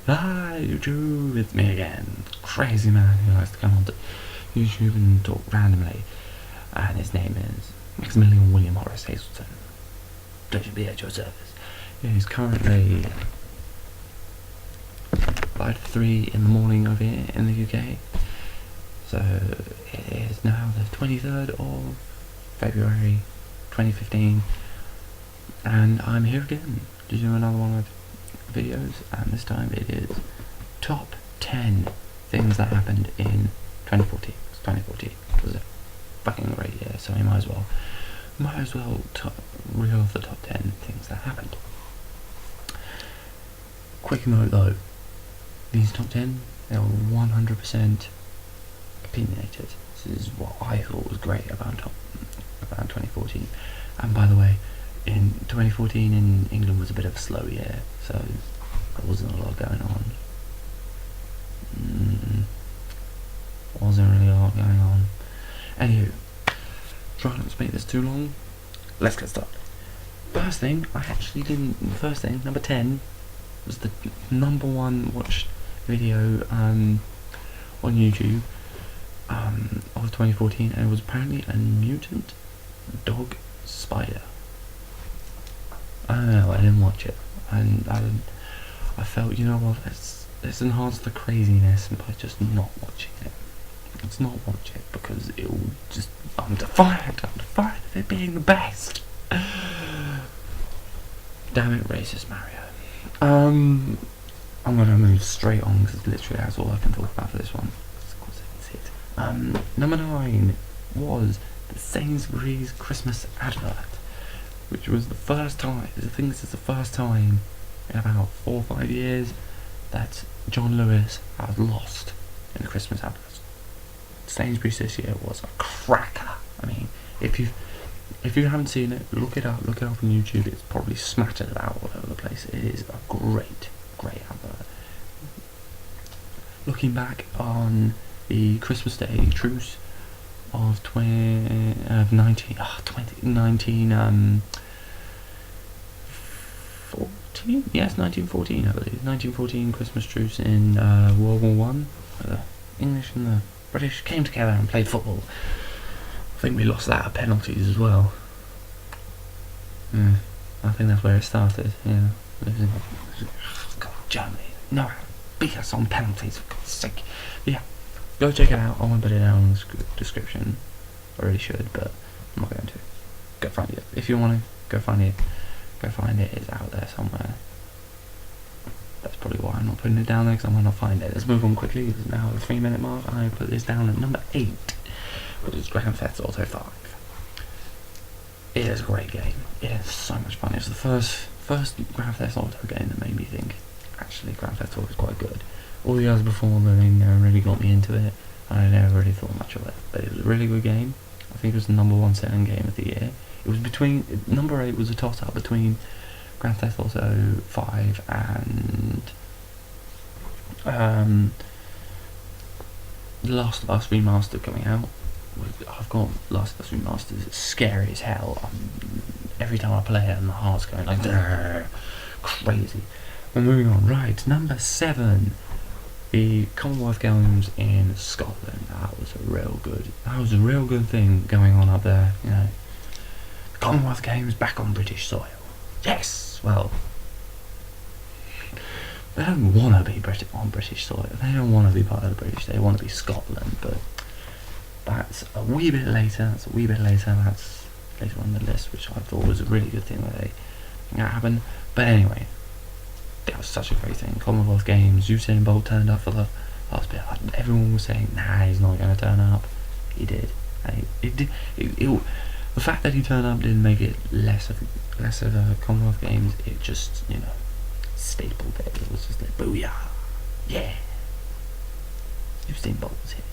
Hi YouTube, it's me again, crazy man who likes to come on to YouTube and talk randomly, and his name is Maximilian William Horace Hazelton. Pleasure be at your service. He's currently 5:03 in the morning over here in the UK, so it is now the 23rd of February 2015, and I'm here again to do another one of videos, and this time it is top 10 things that happened in 2014. 2014 was a fucking great year, so we might as well reel off the top 10 things that happened. Quick note though, these top 10, they are 100% opinionated. This is what I thought was great about 2014. And by the way, in 2014 in England was a bit of a slow year, so there wasn't a lot going on. Wasn't really a lot going on. Anywho, try not to make this too long. Let's get started. First thing, number 10, was the number one watched video on YouTube of 2014, and it was apparently a mutant dog spider. I don't know, I didn't watch it, and I felt, you know what, let's enhance the craziness by just not watching it. Let's not watch it, because it'll just, I'm defiant of it being the best. Damn it, racist Mario. I'm gonna move straight on, because literally that's all I can talk about for this one. Of course I can see it. Number 9 was the Sainsbury's Christmas advert, which was the first time, I think this is the first time in about 4 or 5 years that John Lewis has lost in the Christmas adverts. Sainsbury's this year was a cracker. I mean, if you haven't seen it, look it up on YouTube. It's probably smattered about all over the place. It is a great advert. Looking back on the Christmas Day truce of 2019, yes, 1914, I believe. 1914 Christmas truce in World War One. The English and the British came together and played football. I think we lost that at penalties as well. I think that's where it started. Yeah, God, Germany, no, beat us on penalties, for God's sake. Yeah, go check it out. I won't put it down in the description. I really should, but I'm not going to. Go find it if you want to. Go find it. It's out there somewhere. That's probably why I'm not putting it down there, because I might not find it. Let's move on quickly. It's now the 3-minute mark. I put this down at number 8, which is Grand Theft Auto 5. It is a great game. It is so much fun. It's the first Grand Theft Auto game that made me think, actually, Grand Theft Auto is quite good. All the others before, they never really got me into it, and I never really thought much of it. But it was a really good game. I think it was the number 1 selling game of the year. It was between, number 8 was a toss-up between Grand Theft Auto 5 and Last of Us Remastered coming out. I've got Last of Us Remastered. It's scary as hell. Every time I play it, my heart's going like crazy. We're moving on. Right, number 7. The Commonwealth Games in Scotland. That was a real good thing going on up there, you know. Commonwealth Games back on British soil. Yes! Well, they don't want to be on British soil. They don't want to be part of the British. They want to be Scotland, but that's a wee bit later. That's later on the list, which I thought was a really good thing that happened. But anyway, that was such a great thing. Commonwealth Games, Usain Bolt turned up for the last bit. Everyone was saying, nah, he's not going to turn up. He did. And the fact that he turned up didn't make it less of a Commonwealth Games. It just, you know, stapled it. It was just like, booyah, yeah. Usain Bolt was here.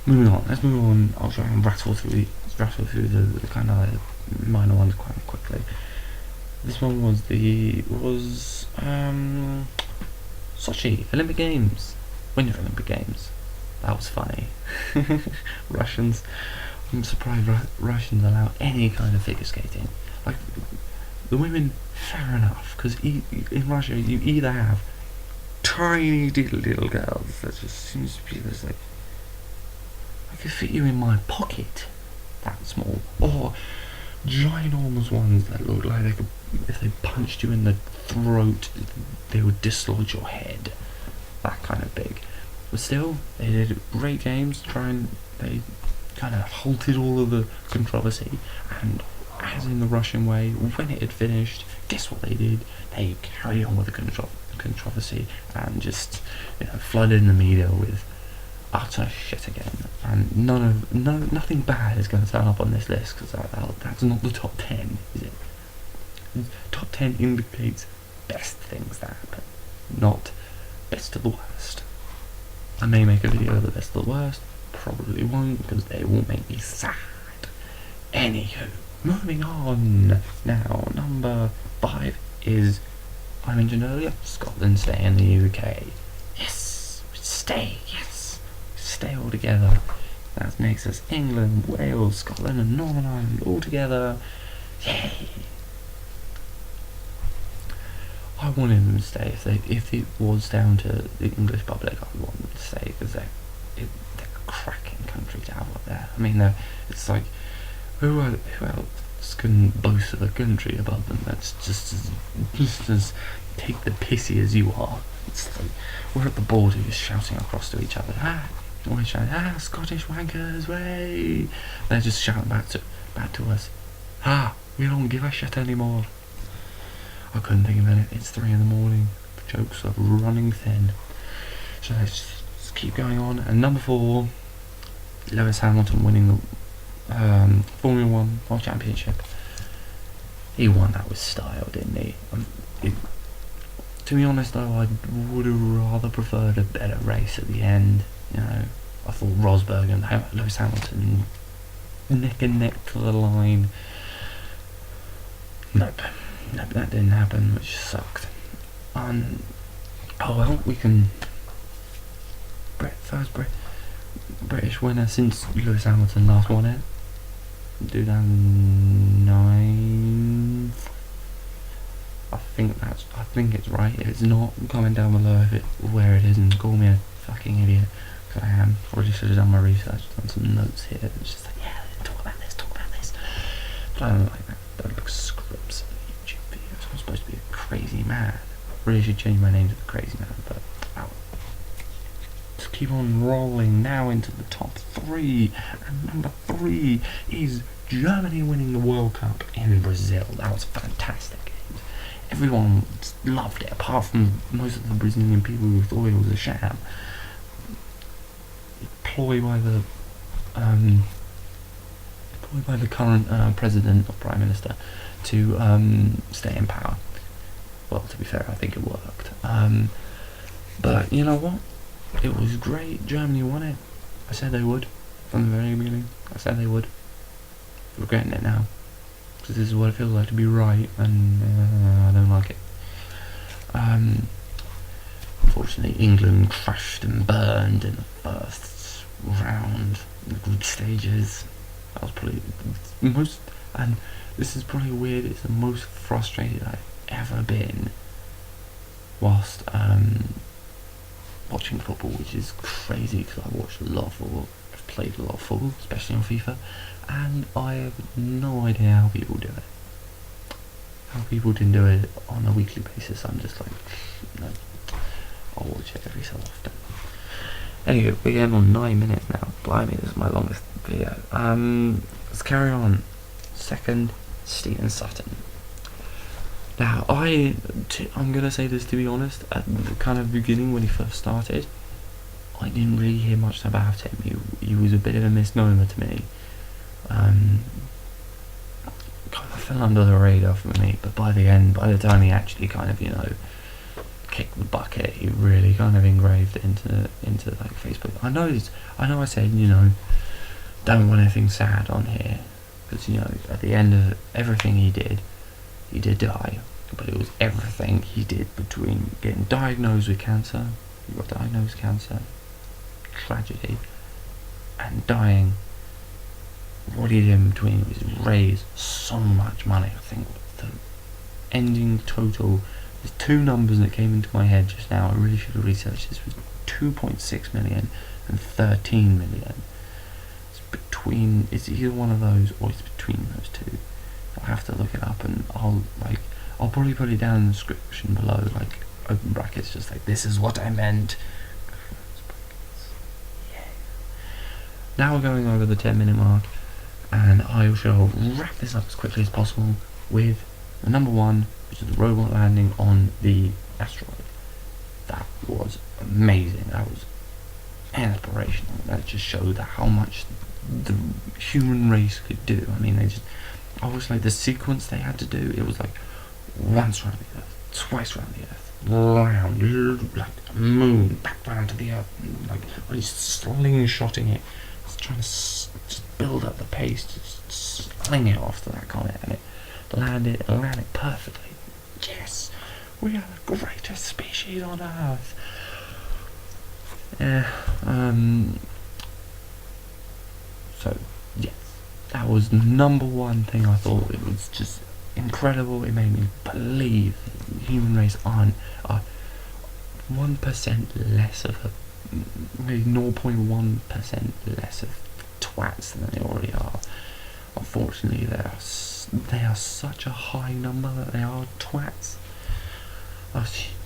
Moving on. Let's move on. I'll try and rattle through the kind of minor ones quite quickly. This one was Sochi Olympic Games, Winter Olympic Games. That was funny. Russians. I'm surprised Russians allow any kind of figure skating. Like, The women, fair enough, because in Russia you either have tiny little girls that just seems to be this like I could fit you in my pocket, that small, or ginormous ones that look like they could, if they punched you in the throat, they would dislodge your head. That kind of big. But still, they did great games. They kind of halted all of the controversy, and as in the Russian way, when it had finished, guess what they did? They carried on with the controversy and just flooded the media with utter shit again. And nothing bad is going to turn up on this list, because that's not the top 10, is it? Top 10 indicates best things that happen, not best of the worst. I may make a video of the best of the worst, probably won't, because they will make me sad. Anywho, moving on. Now, number 5 is, I mentioned earlier, Scotland stay in the UK. Yes, stay all together. That makes us England, Wales, Scotland and Northern Ireland all together. Yay! I wanted them to stay. If it was down to the English public, I would want them to stay, because they're a cracking country to have up there. I mean, it's like, who else can boast of a country above them that's just as take the pissy as you are? It's like, we're at the border just shouting across to each other. We're shouting, Scottish wankers, way! They're just shouting back to us, we don't give a shit anymore. I couldn't think of it. It's 3 in the morning. Jokes are running thin. So let's just keep going on. And number 4, Lewis Hamilton winning the Formula 1 World Championship. He won that with style, didn't he? To be honest though, I would have rather preferred a better race at the end. I thought Rosberg and Lewis Hamilton neck and neck to the line. Nope, that didn't happen, which sucked. Oh well, we can. First British winner since Lewis Hamilton last won it, 2009. I think it's right. If it's not, comment down below where it is and call me a fucking idiot, because I am. Probably should have done my research, done some notes here. It's just like, talk about this. But I don't like that. Don't look scripts on YouTube videos. I'm supposed to be a crazy man. Really should change my name to the crazy man, but just keep on rolling now into the top 3. And number 3 is Germany winning the World Cup in Brazil. That was fantastic. Everyone loved it, apart from most of the Brazilian people who thought it was a sham. Ploy by the current president or prime minister to stay in power. Well, to be fair, I think it worked. But you know what? It was great. Germany won it. I said they would from the very beginning. I said they would. Regretting it now, because this is what it feels like to be right, and I don't like it. Unfortunately, England crashed and burned in the first round, in the group stages. That was probably the most, and this is probably weird, it's the most frustrated I've ever been whilst watching football, which is crazy, because I watched a lot of football, I've played a lot of football, especially on FIFA, and I have no idea how people do it. How people didn't do it on a weekly basis. I'm just like, no, I'll watch it every so often. Anyway, we're getting on 9 minutes now. Blimey, this is my longest video. Let's carry on. Second, Stephen Sutton. Now, I'm gonna say this, to be honest, at the kind of beginning when he first started, I didn't really hear much about him. He was a bit of a misnomer to me. Kind of fell under the radar for me, but by the time he actually kind of, kicked the bucket, he really kind of engraved into like Facebook. I know I said, don't want anything sad on here, because at the end of everything he did die, but it was everything he did between getting diagnosed with cancer, he got diagnosed with cancer, tragedy, and dying. What he did in between was raise so much money. I think ending total. There's two numbers that came into my head just now. I really should have researched this. Was 2.6 million and 13 million. It's either one of those or it's between those two. I'll have to look it up, and I'll probably put it down in the description below, like open brackets, just like this is what I meant. Yeah. Now we're going over the 10-minute mark, and I shall wrap this up as quickly as possible with the number one, which is the robot landing on the asteroid. That was amazing. That was inspirational. That just showed how much the human race could do. I mean, I was like, the sequence they had to do, it was like once around the Earth, twice around the Earth, round, like moon, back round to the Earth, like when he's slingshotting it, just trying to just build up the pace, just sling it off to that comet, and it landed perfectly. Yes, we are the greatest species on Earth. Yeah. So yes, that was the number one thing. I thought it was just incredible. It made me believe that the human race are 1% less of maybe 0.1% less of twats than they already are. Unfortunately, they are such a high number that they are twats.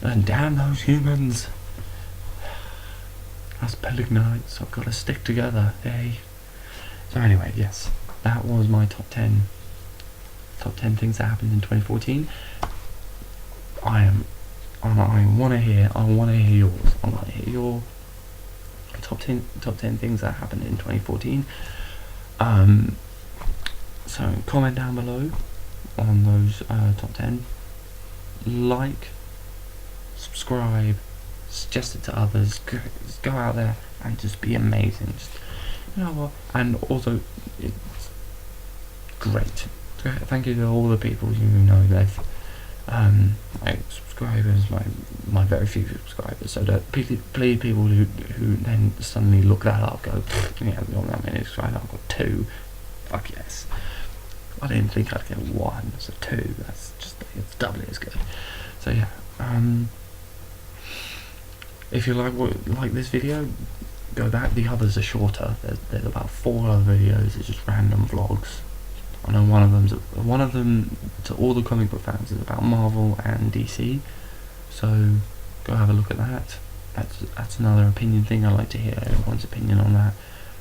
And damn those humans. Us Pelignites, I've got to stick together, eh? So anyway, yes, that was my top 10 things that happened in 2014. I want to hear yours. I want to hear your top 10 things that happened in 2014. So comment down below on those top 10. Like, subscribe, suggest it to others. Go out there and just be amazing. Just, you know what? And also, it's great. Thank you to all the people you know that my subscribers, my very few subscribers. So that please people who then suddenly look that up, go, yeah, I'm in subscribed. I've got 2. Fuck yes. I didn't think I'd get 1, so 2. That's just, it's doubly as good. So yeah. If you like this video, go back. The others are shorter. There's about 4 other videos. It's just random vlogs. I know one of them to all the comic book fans is about Marvel and DC. So go have a look at that. That's another opinion thing. I like to hear everyone's opinion on that,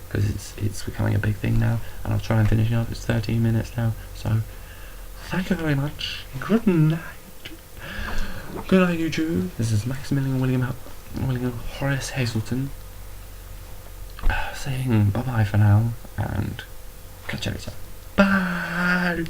because it's becoming a big thing now. And I'll try and finish it up. It's 13 minutes now. So thank you very much. Good night. Good night, YouTube. This is Maximilian William Horace Hazelton saying bye bye for now, and catch you later. Bye.